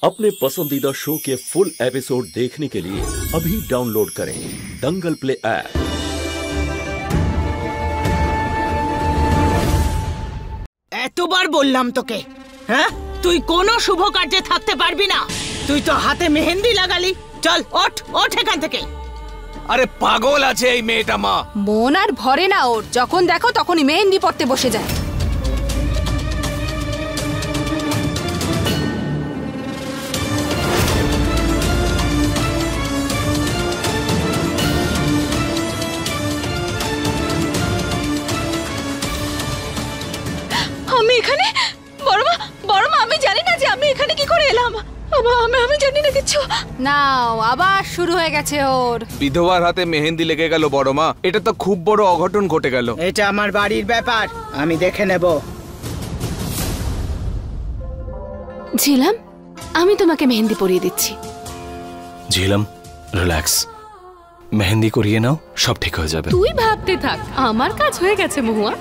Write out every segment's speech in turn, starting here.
अपने पसंदीदा शो के फुल एपिसोड देखने के लिए अभी डाउनलोड करें दंगल प्ले ऐप। এতবার বললাম তোকে, হ্যাঁ তুই কোনো শুভ কার্যে থাকতে পারবি না। তুই তো হাতে মেহেন্দি লাগালি। চল ওঠ ওঠ এখান থেকে। আরে পাগল আছে এই মেয়েটা মা। মন আর ভরে না ওর, যখন দেখো তখনই মেহেন্দি পড়তে বসে যায়। আমি এখানে বড় মা আমি জানি না যে আমি এখানে কি করে এলাম। আমি জানি না কিছু। নাও আবার শুরু হয়ে গেছে ওর। বিধবার হাতে মেহেন্দি লেগে গেল বড় মা, এটা তো খুব বড় অঘটন ঘটে গেল। এটা আমার বাড়ির ব্যাপার, আমি দেখে নেব। ঝিলাম, আমি তোমাকে মেহেন্দি পরিয়ে দিচ্ছি। ঝিলাম রিল্যাক্স, মেহেন্দি করিয়ে নাও, সব ঠিক হয়ে যাবে। তুই ভাবতে থাক, আমার কাজ হয়ে গেছে মহুয়া।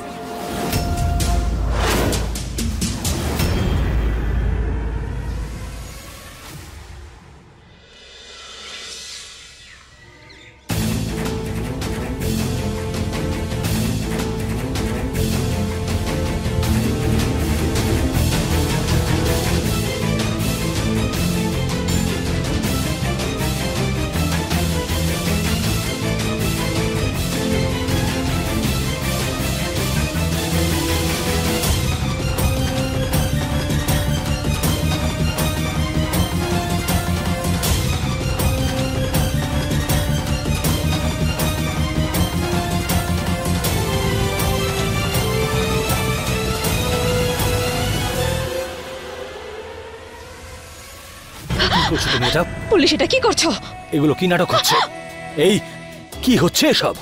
পুলিশ এটা কি করছো? এগুলো কি নাটক হচ্ছে? এই কি হচ্ছে এসব?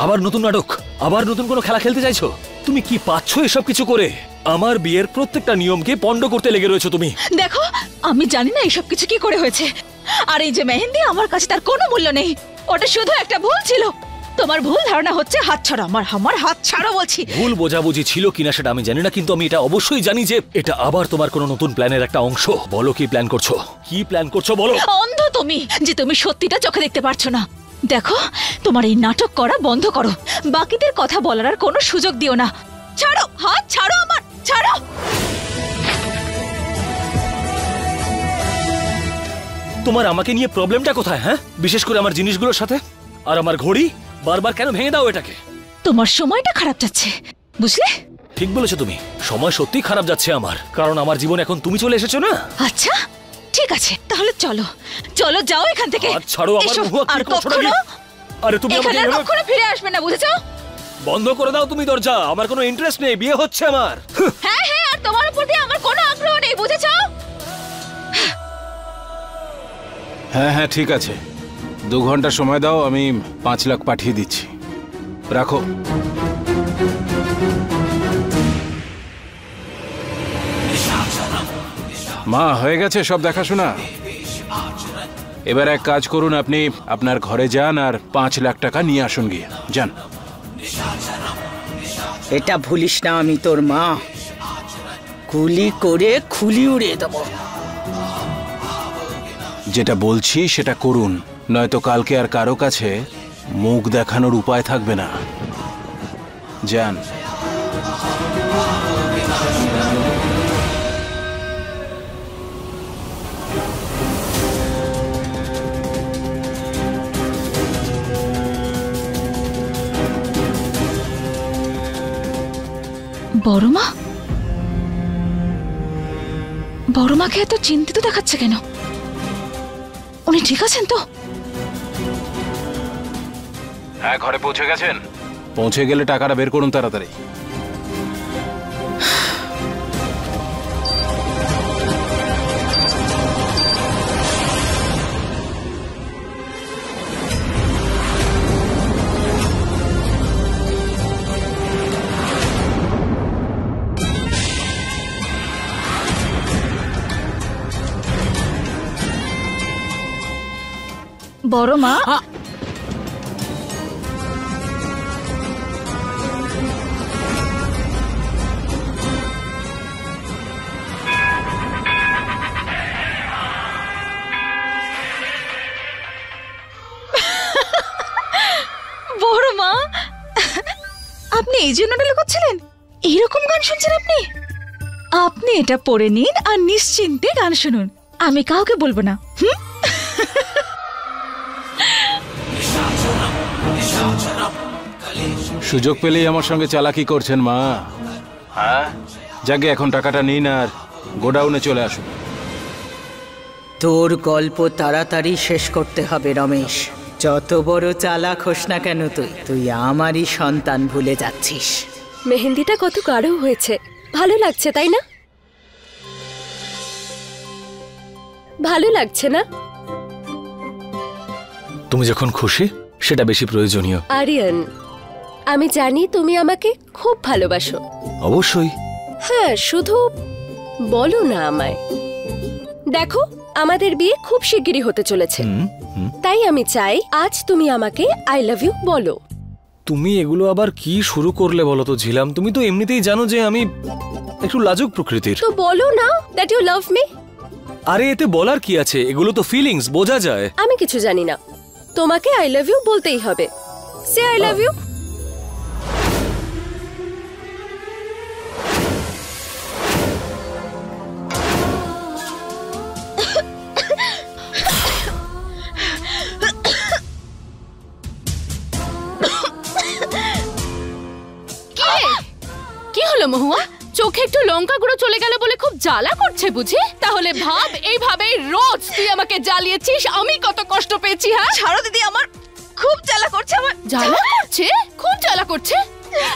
আবার নতুন নাটক, আবার নতুন কোনো খেলা খেলতে চাইছো? তুমি কি পাচ্ছ এসব কিছু করে? আমার বিয়ের প্রত্যেকটা নিয়মকে পণ্ড করতে লেগে রয়েছো তুমি। দেখো, আমি জানি না এইসব কিছু কি করে হয়েছে, আর এই যে মেহেন্দি আমার কাছে তার কোনো মূল্য নেই। ওটা শুধু একটা ভুল ছিল। তোমার ভুল ধারণা হচ্ছে হাত ছাড়ো। আমার হাত ছাড়ো বলছি। ভুল বোঝাবুঝি ছিল কিনা সেটা আমি জানি না, কিন্তু আমি এটা অবশ্যই জানি যে এটা আবার তোমার কোনো নতুন প্ল্যানের একটা অংশ। বলো কি প্ল্যান করছো? কি প্ল্যান করছো বলো। অন্ধ তুমি, যে তুমি সত্যিটা চোখে দেখতে পারছো না। দেখো, তোমার এই নাটক করা বন্ধ করো। বাকিদের কথা বলার আর কোনো সুযোগ দিও না। ছাড়ো, হাত ছাড়ো আমার, ছাড়ো। তোমার আমাকে নিয়ে প্রবলেমটা কোথায়? হ্যাঁ, বিশেষ করে আমার জিনিসগুলোর সাথে। আর আমার ঘড়ি বারবার কেন ভেঙে দাও এটাকে? তোমার সময়টা খারাপ যাচ্ছে, বুঝলে? ঠিক বলেছো তুমি, সময় সত্যি খারাপ যাচ্ছে আমার, কারণ আমার জীবন এখন তুমি চলে এসেছো না। আচ্ছা ঠিক আছে, তাহলে চলো চলো, যাও এখান থেকে। হাত ছাড়ো আমার। আর কখনো আরে তুমি আমাকে এখানে কখনো ফিরে আসবে না, বুঝেছো? বন্ধ করে দাও তুমি দরজা। আমার কোনো ইন্টারেস্ট নেই, বিয়ে হচ্ছে আমার। হ্যাঁ হ্যাঁ, আর তোমার উপর দিয়ে আমার কোনো আগ্রহ নেই, বুঝেছো? হ্যাঁ হ্যাঁ ঠিক আছে, 2 ঘন্টা সময় দাও, আমি 5 লাখ পাঠিয়ে দিচ্ছি। রাখো। মা হয়ে গেছে সব দেখাশোনা। এবার এক কাজ করুন, আপনি আপনার ঘরে যান আর 5 লাখ টাকা নিয়ে আসুন গিয়ে। যান। এটা ভুলিস না, আমি তোর মা। গুলি করে খুলি উড়িয়ে দেবো। যেটা বলছি সেটা করুন, নয়তো কালকে আর কারো কাছে মুখ দেখানোর উপায় থাকবে না। যান। বড় মাকে এত চিন্তিত দেখাচ্ছে কেন? উনি ঠিক আছেন তো? হ্যাঁ, ঘরে পৌঁছে গেছেন? পৌঁছে গেলে টাকাটা বের করুন তাড়াতাড়ি। বড় মা, এই জন্য ডালে করছিলেন? এইরকম গান শুনছেন আপনি? আপনি এটা পড়ে নিন আর নিশ্চিন্তে গান শুনুন, আমি কাউকে বলবো না। সুযোগ পেলেই আমার সঙ্গে চালাকি করছেন মা। হ্যাঁ, যাকে এখন টাকাটা নিন আর গোডাউনে চলে আসুন। তোর গল্প তাড়াতাড়ি শেষ করতে হবে রমেশ। যত বড় চালাক হোস না কেন তুই আমারই সন্তান ভুলে যাচ্ছিস। মেহেন্দিটা কত গাঢ় হয়েছে, ভালো লাগছে তাই না? ভালো লাগছে না? তুমি যখন খুশি সেটা বেশি প্রয়োজনীয়। আরিয়ান, আমি জানি তুমি আমাকে খুব ভালোবাসো। অবশ্যই। হ্যাঁ, শুধু বলো না আমায়। দেখো, আমাদের বিয়ে খুব শিগগিরই হতে চলেছে, তাই আমি চাই আজ তুমি আমাকে আই লাভ ইউ বলো। তুমি এগুলো আবার কি শুরু করলে বলো তো ঝিলাম? তুমি তো এমনিতেই জানো যে আমি একটু লাজুক প্রকৃতির। তো বলো না দ্যাট ইউ লাভ মি। আরে এতে বলার কি আছে? এগুলো তো ফিলিংস, বোঝা যায়। আমি কিছু জানি না, তোমাকে আই লাভ ইউ বলতেই হবে। Say I love you. কি হলো মহুয়া? চোখে একটু লঙ্কা গুঁড়ো চলে গেল বলে খুব জ্বালা করছে বুঝি? তাহলে ভাব, এইভাবে রোজ তুই আমাকে জ্বালিয়েছিস, আমি কত কষ্ট পেয়েছি। হ্যাঁ ছাড়ো দিদি, আমার খুব জ্বালা করছে। আমার জ্বালা করছে? খুব জ্বালা করছে?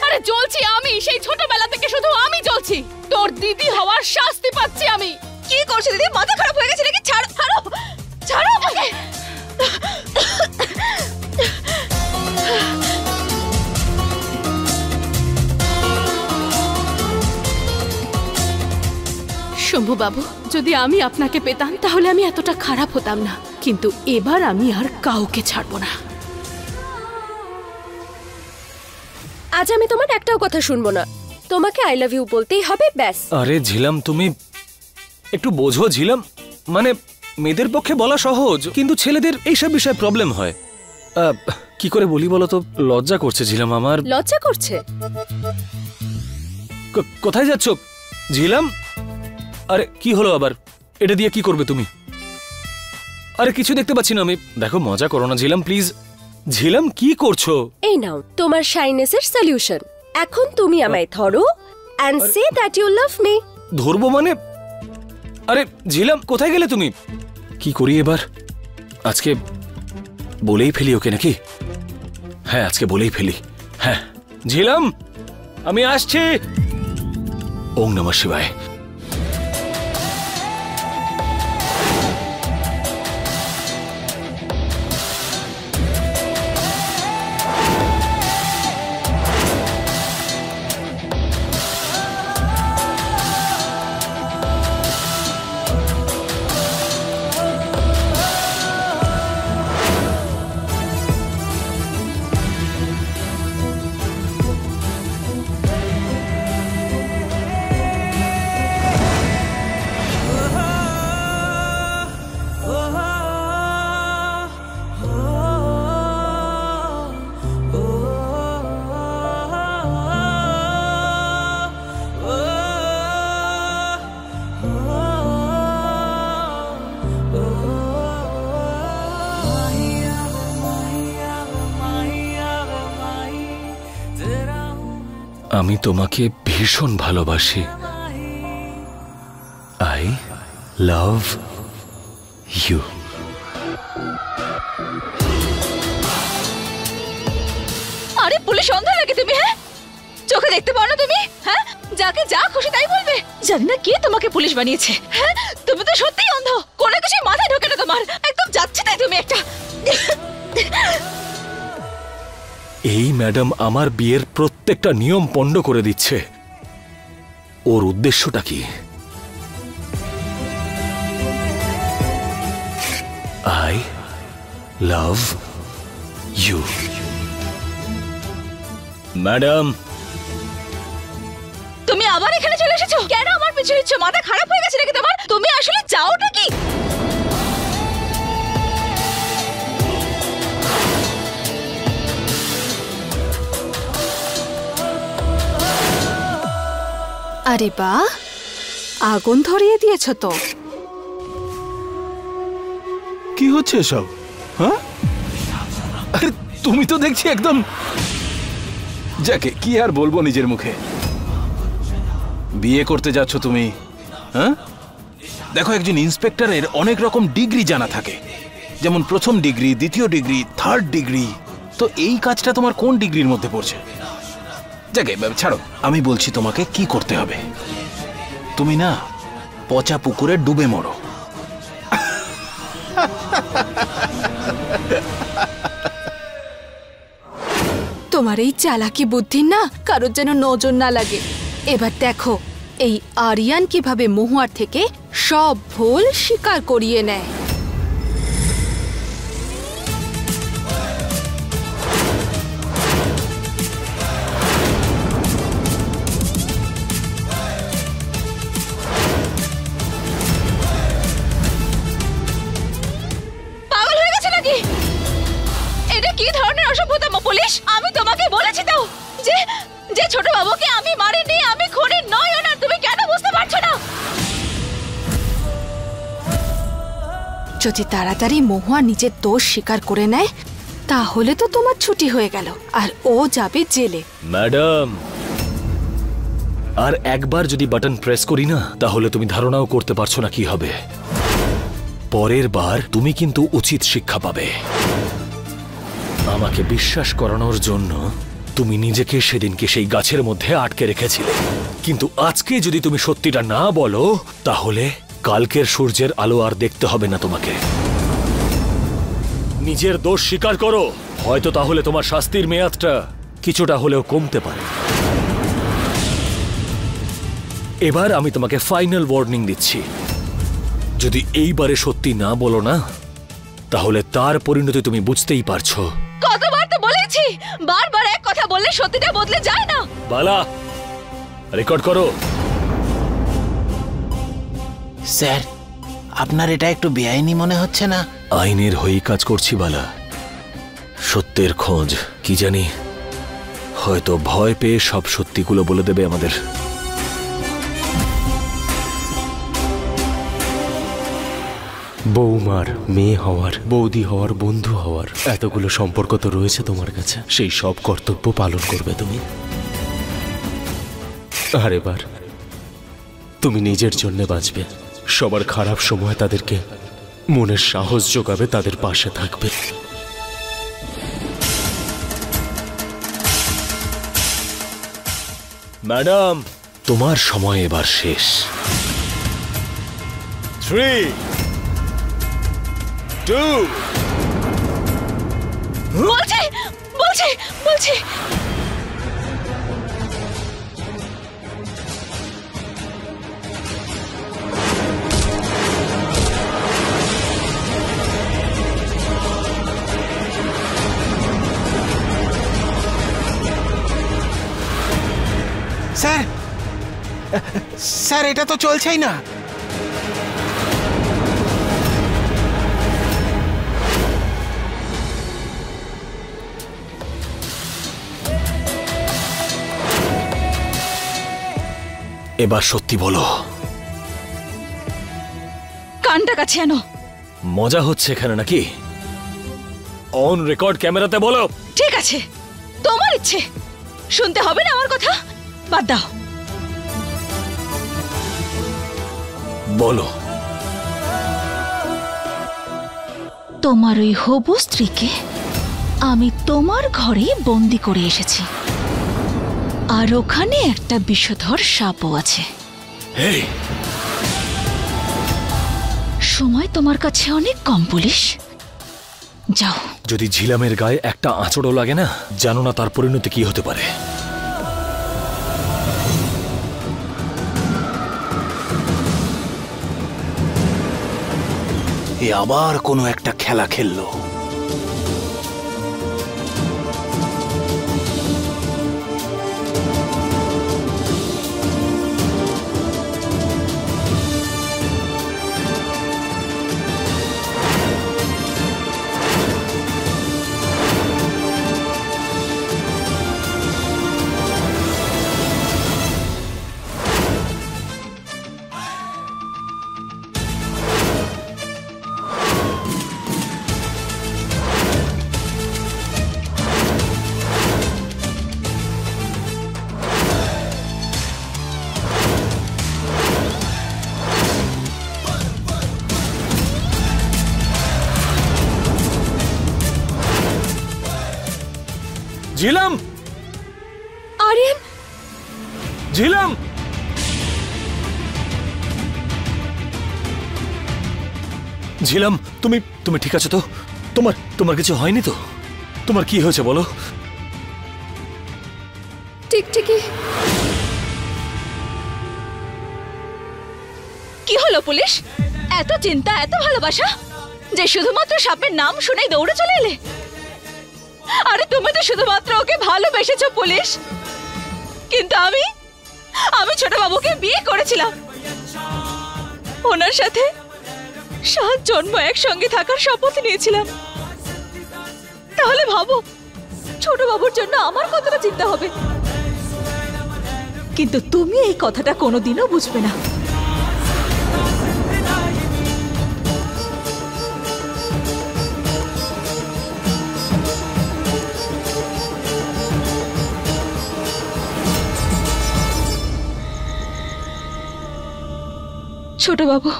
আরে জ্বলছি আমি, সেই ছোটবেলা থেকে শুধু আমি জ্বলছি। তোর দিদি হওয়ার শাস্তি পাচ্ছি আমি। কি করছো দিদি? মাথা খারাপ হয়ে গেছে নাকি? ছাড়ো ছাড়ো ছাড়ো আমাকে। শম্ভু বাবু, যদি আমি আপনাকে পেতাম তাহলে আমি এতটা খারাপ হতাম না, কিন্তু এবার আমি আর কাউকে ছাড়বো না। আজ আমি তোমার একটাও কথা শুনবো না, তোমাকে আই লাভ ইউ বলতেই হবে, ব্যাস। আরে ঝিলাম, তুমি একটু বোঝো ঝিলাম। মানে মেয়েদের পক্ষে বলা সহজ, কিন্তু ছেলেদের এইসব বিষয়ে প্রবলেম হয়। কি করে বলি বলো তো? লজ্জা করছে ঝিলাম আমার। লজ্জা করছে? কোথায় যাচ্ছ ঝিলাম? আরে কি হলো আবার? এটা দিয়ে কি করবে তুমি? আরে কিছু দেখতে পাচ্ছি না আমি। দেখো, মজা করো না ঝিলাম, প্লিজ। ঝিলাম, কি করছো? এই নাও তোমার শাইনেসের সলিউশন। এখন তুমি আমায় ধরো and say that you love me. ধরবো মানে? আরে ঝিলাম, কোথায় গেলে তুমি? কি করি এবার? আজকে বলেই ফেলি ওকে নাকি? হ্যাঁ, আজকে বলেই ফেলি। হ্যাঁ ঝিলাম, আমি আসছি। ওম নমঃ শিবায়। আমি তোমাকে ভীষণ ভালোবাসি। I love you. আরে পুলিশ অন্ধ লাগে তুমি? হ্যাঁ, চোখে দেখতে পাও না তুমি? হ্যাঁ, যাকে যা খুশি তাই বলবে। জানি না কে তোমাকে পুলিশ বানিয়েছে। হ্যাঁ, তুমি তো সত্যিই অন্ধ, কোনো কিছু মাথায় ঢোকে না তোমার। একদম যাচ্ছে তাই তুমি একটা। এই ম্যাডাম আমার বিয়ের প্রত্যেকটা নিয়ম পণ্ড করে দিচ্ছে। ওর উদ্দেশ্যটা কি? I love you. ম্যাডাম, তুমি আবার এখানে চলে এসেছো কেন? আমার পিছু নিচ্ছ? মাথা খারাপ হয়ে গেছে নাকি তোমার? তুমি আসলে চাওটা কি? আরে বাহ, আগুন ধরিয়ে দিয়েছো তো। কি হচ্ছে এসব? হ্যাঁ, আরে তুমি তো দেখছি একদম, যাকে কি আর বলবো নিজের মুখে। বিয়ে করতে যাচ্ছ তুমি? হ্যাঁ, দেখো একজন ইন্সপেক্টরের অনেক রকম ডিগ্রি জানা থাকে, যেমন প্রথম ডিগ্রি, দ্বিতীয় ডিগ্রি, থার্ড ডিগ্রি। তো এই কাজটা তোমার কোন ডিগ্রির মধ্যে পড়ছে? যাকে ছাড়ো, আমি বলছি তোমাকে কি করতে হবে। তুমি না পচা পুকুরে ডুবে মরো। তোমার এই চালাকি বুদ্ধি না কারোর যেন নজর না লাগে। এবার দেখো এই আরিয়ান কিভাবে মহুয়ার থেকে সব ভুল স্বীকার করিয়ে নেয়। পাগল হয়ে গেছে নাকি? এটা কি ধরনের অসভ্যতা পুলিশ? আমি তোমাকে বলেছি তো যে যে ছোট বাবুকে আমি মারিনি, আমি খুনি নই না। তুমি কেন বুঝতে পারছো না? যদি তাড়াতাড়ি মহুয়া নিজের দোষ স্বীকার করে নেয় তাহলে তো তোমার ছুটি হয়ে গেল আর ও যাবে জেলে। ম্যাডাম, আর একবার যদি বাটন প্রেস করি না তাহলে তুমি ধারণাও করতে পারছো না কি হবে। পরের বার তুমি কিন্তু উচিত শিক্ষা পাবে। আমাকে বিশ্বাস করানোর জন্য তুমি নিজেকে সেদিনকে সেই গাছের মধ্যে আটকে রেখেছিলে, কিন্তু আজকে যদি তুমি সত্যিটা না বলো তাহলে কালকের সূর্যের আলো আর দেখতে হবে না তোমাকে। নিজের দোষ স্বীকার করো, হয়তো তাহলে তোমার শাস্তির মেয়াদটা কিছুটা হলেও কমতে পারে। এবার আমি তোমাকে ফাইনাল ওয়ার্নিং দিচ্ছি, যদি এইবারে সত্যি না বলো না তাহলে তার পরিণতি তুমি বুঝতেই পারছো। কতবার তো বলেছি, বারবার এক কথা বললে সত্যিটা বদলে যায় না। বালা, রেকর্ড করো। স্যার, আপনার এটা একটু বেআইনি মনে হচ্ছে না? আইনের হয়ে কাজ করছি বালা। সত্যের খোঁজ, কি জানি হয়তো ভয় পেয়ে সব সত্যিগুলো বলে দেবে আমাদের। বৌমার মেয়ে হওয়ার, বৌদি হওয়ার, বন্ধু হওয়ার এতগুলো সম্পর্ক তো রয়েছে তোমার কাছে, সেই সব কর্তব্য পালন করবে তুমি। আর এবার তুমি নিজের জন্য বাঁচবে, সবার খারাপ সময় তাদেরকে মনের সাহস যোগাবে, তাদের পাশে থাকবে। ম্যাডাম, তোমার সময় এবার শেষ। 3, 2, বলছি বলছি বলছি স্যার, স্যার এটা তো চলছেই না। এবার সত্যি বলো। কানটা কাছে আনো। মজা হচ্ছে এখানে নাকি? অন রেকর্ড ক্যামেরাতে বলো। ঠিক আছে, তোমার ইচ্ছে। শুনতে হবে না আমার কথা, বাদ দাও। বলো। তোমার ওই হবু স্ত্রীকে আমি তোমার ঘরে বন্দি করে এসেছি, আর ওখানে একটা বিষধর সাপও আছে। এই, সময় তোমার কাছে অনেক কম পুলিশ, যাও। যদি ঝিলামের গায়ে একটা আঁচড়ও লাগে না, জানো না তার পরিণতি কি হতে পারে। এ আবার কোনো একটা খেলা খেললো। ঝিলাম, আরিয়ান, ঝিলাম, ঝিলাম, তুমি তুমি ঠিক আছো তো? তোমার কিছু হয়নি তো? তোমার কি হয়েছে বলো? টিকটিকি। কি হলো পুলিশ? এত চিন্তা, এত ভালোবাসা যে শুধুমাত্র সাপের নাম শুনেই দৌড়ে চলে এলে? আরে তুমি তো শুধুমাত্র ওকে ভালোবেসেছো পুলিশ, কিন্তু আমি ছোট বাবুকে বিয়ে করেছিলাম। ওনার সাথে 7 জন্ম একসঙ্গে থাকার শপথ নিয়েছিলাম। তাহলে ভাবো ছোট বাবুর জন্য আমার কতটা চিন্তা হবে। কিন্তু তুমি এই কথাটা কোনোদিনও বুঝবে না। ছোট বাবু,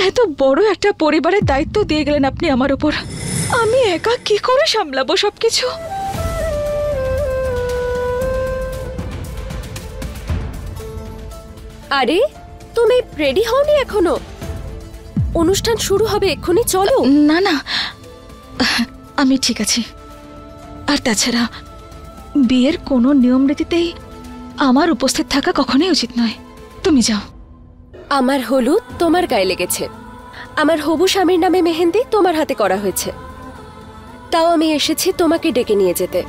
এত বড় একটা পরিবারের দায়িত্ব দিয়ে গেলেন আপনি আমার উপর। আমি একা কি করে সামলাবো সবকিছু? আরে তুমি রেডি হওনি এখনো? অনুষ্ঠান শুরু হবে এক্ষুনি, চলো। না না, আমি ঠিক আছি। আর তাছাড়া বিয়ের কোনো নিয়ম রীতিতেই আমার উপস্থিত থাকা কখনোই উচিত নয়। তুমি যাও। আমার হলুদ তোমার গায়ে লেগেছে, আমার হবু স্বামীর নামে মেহেন্দি তোমার হাতে করা হয়েছে, তাও আমি এসেছি তোমাকে ডেকে নিয়ে যেতে।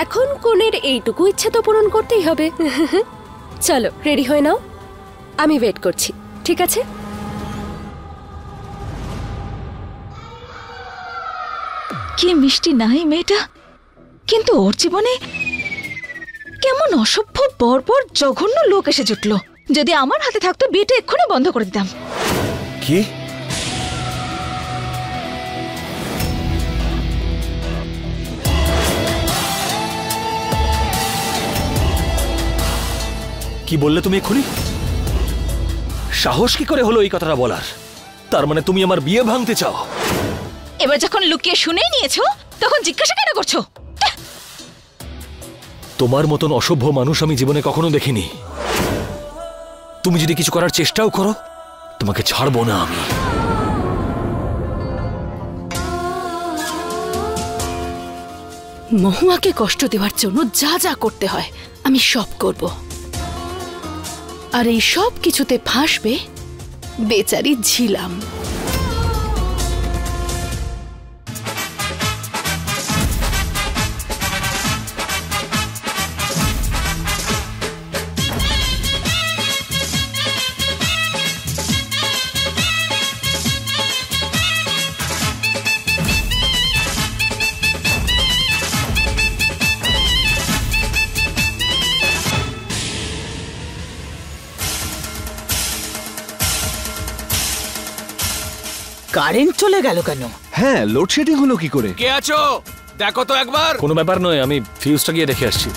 এখন কনের এইটুকু ইচ্ছা তো পূরণ করতেই হবে। চলো রেডি হয়ে নাও, আমি ওয়েট করছি, ঠিক আছে? কি মিষ্টি নাই মেয়েটা, কিন্তু ওর জীবনে কেমন অসভ্য বর্বর জঘন্য লোক এসে জুটলো। যদি আমার হাতে থাকতো বিয়েটা এক্ষুনি বন্ধ করে দিতাম। কি? কি বললে তুমি এক্ষুনি? সাহস কি করে হলো এই কথাটা বলার? তার মানে তুমি আমার বিয়ে ভাঙতে চাও? এবার যখন লুকিয়ে শুনেই নিয়েছো তখন জিজ্ঞাসা কেন করছো? তোমার মতন অসভ্য মানুষ আমি জীবনে কখনো দেখিনি। তুমি যদি কিছু করার চেষ্টাও করো, তোমাকে ছাড়বো না আমি। মহুয়াকে কষ্ট দেওয়ার জন্য যা যা করতে হয় আমি সব করব। আর এই সব কিছুতে ফাঁসবে বেচারি ঝিলাম। কারেন্ট চলে গেল কেন? হ্যাঁ, লোডশেডিং হলো কি করে? কে আছো দেখো তো একবার। কোনো ব্যাপার নয়, আমি ফিউজটা গিয়ে দেখে আসছি।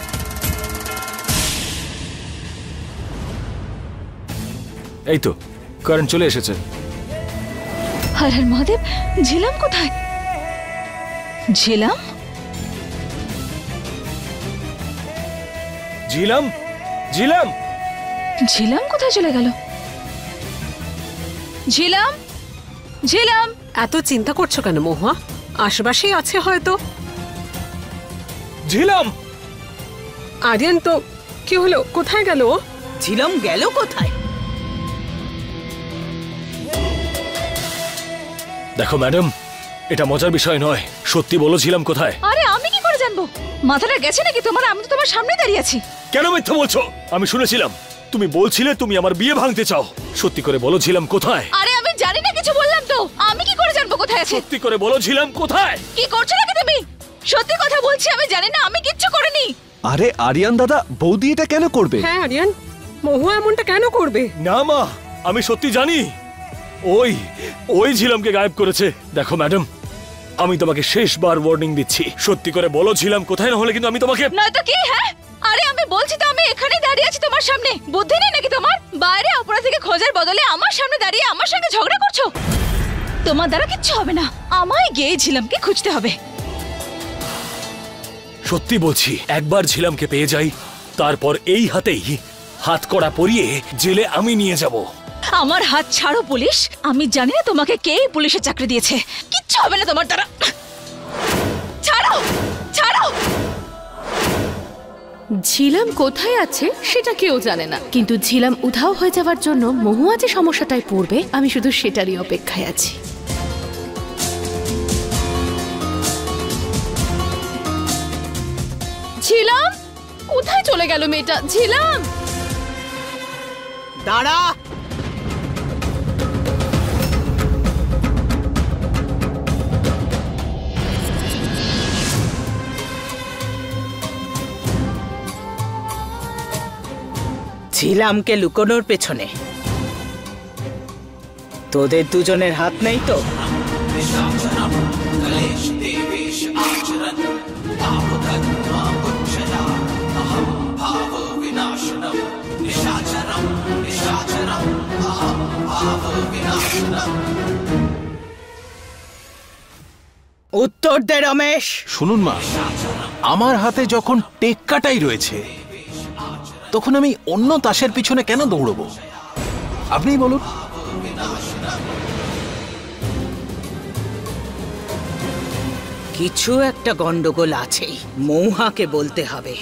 এই তো কারেন্ট চলে এসেছে। হর হর মহাদেব, ঝিলাম কোথায়? ঝিলাম? ঝিলাম, ঝিলাম, ঝিলাম কোথায় চলে গেল? ঝিলাম, ঝিলাম। এত চিন্তা করছো কেন মহুয়া? আশেপাশেই আছে হয়তো। ঝিলাম। আরিয়ান তো কি হলো? কোথায় গেল? ঝিলাম গেল কোথায়? দেখো ম্যাডাম, এটা মজার বিষয় নয়, সত্যি বলো ঝিলাম কোথায়? আরে আমি কি করে জানবো? মাথাটা গেছে নাকি তোমার? আমি তো তোমার সামনে দাঁড়িয়ে আছি। কেন মিথ্যা বলছো? আমি শুনেছিলাম তুমি বলছিলে তুমি আমার বিয়ে ভাঙতে চাও। সত্যি করে বলো ঝিলাম কোথায়? আরে আমি জানি না কিছু, বললাম তো। আমি কি করে জানবো কোথায় আছে? সত্যি করে বলো ঝিলাম কোথায়? কি করছো নাকি তুমি? সত্যি কথা বলছি, আমি জানি না, আমি কিচ্ছু করিনি। আরে আরিয়ান দাদা, বৌদি এটা কেন করবে? হ্যাঁ আরিয়ান, মহুয়া এমনটা কেন করবে? না মা, আমি সত্যি জানি ওই ঝিলামকে গায়েব করেছে। দেখো ম্যাডাম, আমি তোমাকে শেষবার ওয়ার্নিং দিচ্ছি, সত্যি করে বলো ঝিলাম কোথায়, না হলে কিন্তু আমি তোমাকে। নয়তো কি? হ্যাঁ আরে আমি বলছি তো, আমি এখানেই দাঁড়িয়ে আছি তোমার সামনে। বুদ্ধি নেই নাকি তোমার? বাইরে অপরাধীকে খোঁজার বদলে আমার সামনে দাঁড়িয়ে আমার সঙ্গে ঝগড়া করছো। তোমার দ্বারা কিচ্ছু হবে না, আমায় গিয়ে ঝিলামকে খুঁজতে হবে। সত্যি বলছি, একবার ঝিলামকে পেয়ে যাই, তারপর এই হাতেই হাত কড়া পরিয়ে জেলে আমি নিয়ে যাব। আমার হাত ছাড়ো পুলিশ। আমি জানি না তোমাকে কে পুলিশের চাকরি দিয়েছে। কিচ্ছু হবে না তোমার দ্বারা। ছাড়ো, ছাড়ো। ঝিলাম কোথায় আছে সেটা কেউ জানে না, কিন্তু ঝিলাম উধাও হয়ে যাওয়ার জন্য মহুয়া যে সমস্যাটায় পড়বে আমি শুধু সেটারই অপেক্ষায় আছি। ঝিলাম কোথায় চলে গেল মেয়েটা? ঝিলাম দাঁড়া। ঝিলামকে লুকোনোর পেছনে তোদের দুজনের হাত নেই তো? উত্তর দে রমেশ। শুনুন মা, আমার হাতে যখন টেক্কাটাই রয়েছে তখন আমি অন্য তাসের পিছনে কেন দৌড়বো? আপনিই বলুন। কিছু একটা গন্ডগোল আছেই, মহুয়াকে বলতে হবে।